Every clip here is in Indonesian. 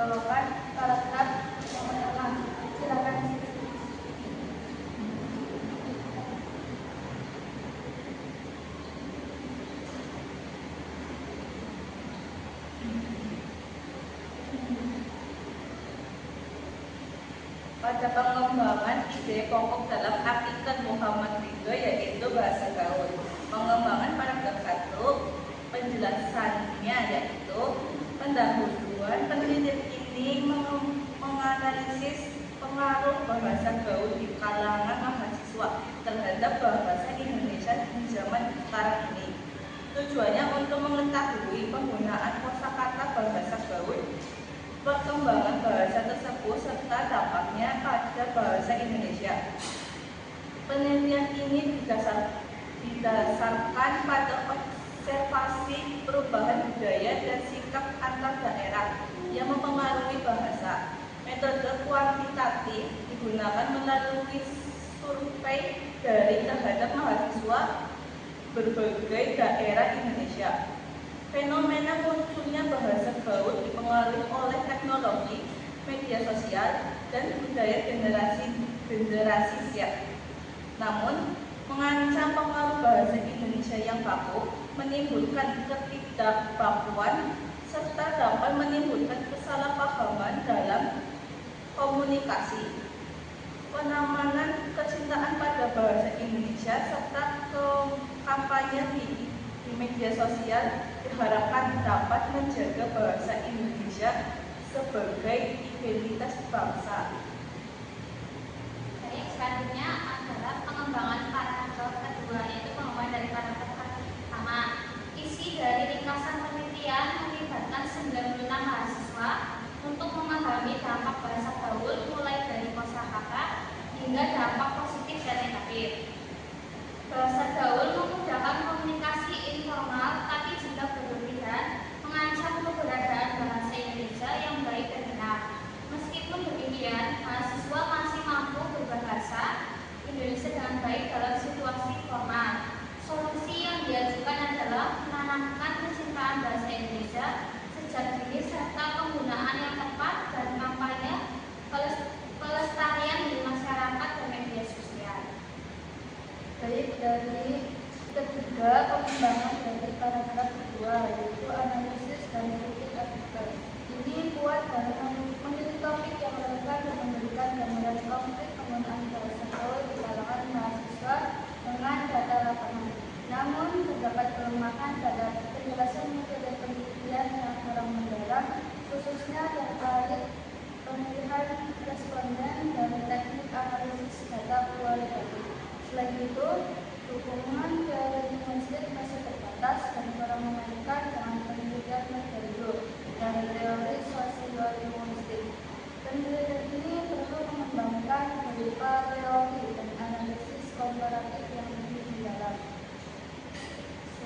golongan paragraf yang pertama. Silakan. Pada pengembangan ide pokok dalam artikel Muhammad Ridho yaitu bahasa gaul. Pengembangan paragraf 1, penjelasannya yaitu pendahuluan penelitian ini menganalisis pengaruh bahasa gaul di kalangan mahasiswa terhadap bahasa Indonesia di zaman sekarang ini. Tujuannya untuk mengetahui penggunaan kosakata bahasa gaul, perkembangan bahasa tersebut serta dampaknya pada bahasa Indonesia. Penelitian ini didasarkan pada observasi perubahan budaya dan sikap antar daerah yang mempengaruhi bahasa. Metode kuantitatif digunakan melalui survei dari terhadap mahasiswa berbagai daerah Indonesia. Fenomena munculnya bahasa gaul dipengaruhi oleh teknologi, media sosial, dan budaya generasi Z. Namun, mengancam pengaruh bahasa Indonesia yang baku, menimbulkan ketidakbakuan, serta dapat menimbulkan kesalahpahaman dalam komunikasi. Penamanan kecintaan pada bahasa Indonesia serta kampanye di media sosial diharapkan dapat menjaga bahasa Indonesia sebagai identitas bangsa. Baik, selanjutnya adalah pengembangan paragraf kedua, yaitu pengembangan dari paragraf pertama. Isi dari ringkasan penelitian melibatkan 96 mahasiswa untuk memahami dampak bahasa gaul mulai dari kosakata hingga dampak positif dan negatif. Bahasa gaul memudahkan komunikasi informal, tapi jika berlebihan mengancam keberadaan bahasa Indonesia yang baik dan benar. Meskipun demikian, mahasiswa masih mampu berbahasa Indonesia dengan baik dalam situasi formal. Solusi yang diajukan adalah menanamkan kecintaan bahasa Indonesia sejak dini serta penggunaan yang tepat dan kampanye pelestarian di masyarakat dan media sosial. Baik, dari ketiga pengembangan dari paragraf kedua yaitu analisis dan kritik artikel. Ini kuat dalam memilih topik yang relevan dan memberikan gambaran konkret penggunaan bahasa gaul di kalangan mahasiswa dengan data lapangan. Namun terdapat kelemahan pada penjelasan metode penelitian yang kurang mendalam, khususnya terkait pemilihan responden dan teknik analisis data kualitatif. Selain itu, dukungan teori linguistik masih terbatas dan kurang memadukan dengan penelitian metode dari teori sosiolinguistik. Penelitian ini perlu mengembangkan berupa teori dan analisis komparatif yang lebih mendalam.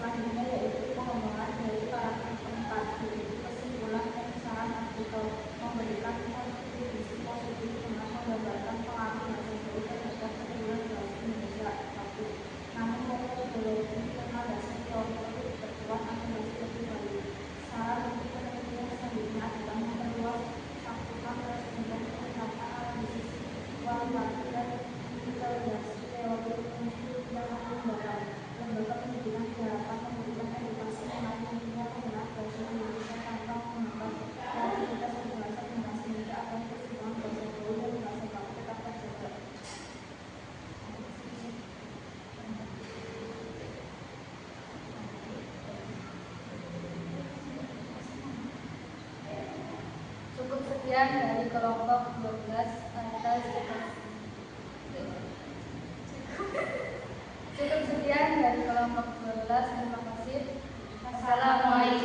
Selanjutnya yaitu pengembangan dari paragraf keempat, yaitu kesimpulan pengesahan artikel memberikan kontribusi positif dengan menggambarkan pengaruh bahasa gaul terhadap perguruan bahasa Indonesia. Satu, namun metodologi penjelasan teori itu diperkuat agar masih lebih baik. Saran untuk penelitian selanjutnya adalah memperluas cakupan responden menggunakan analisis kualitatif dan integrasi teori linguistik yang mendalam. Lembaga pendidikan diharapkan memberikan edukasi mengenai pentingnya penggunaan bahasa Indonesia tanpa menggunakan kreativitas berbahasa dengan sehingga akan keseimbangan bahasa gaul dan bahasa baku tetap terjaga. Cukup sekian dari kelompok 12 atas Cukup sekian dari kelompok 12. Terima kasih. Assalamualaikum.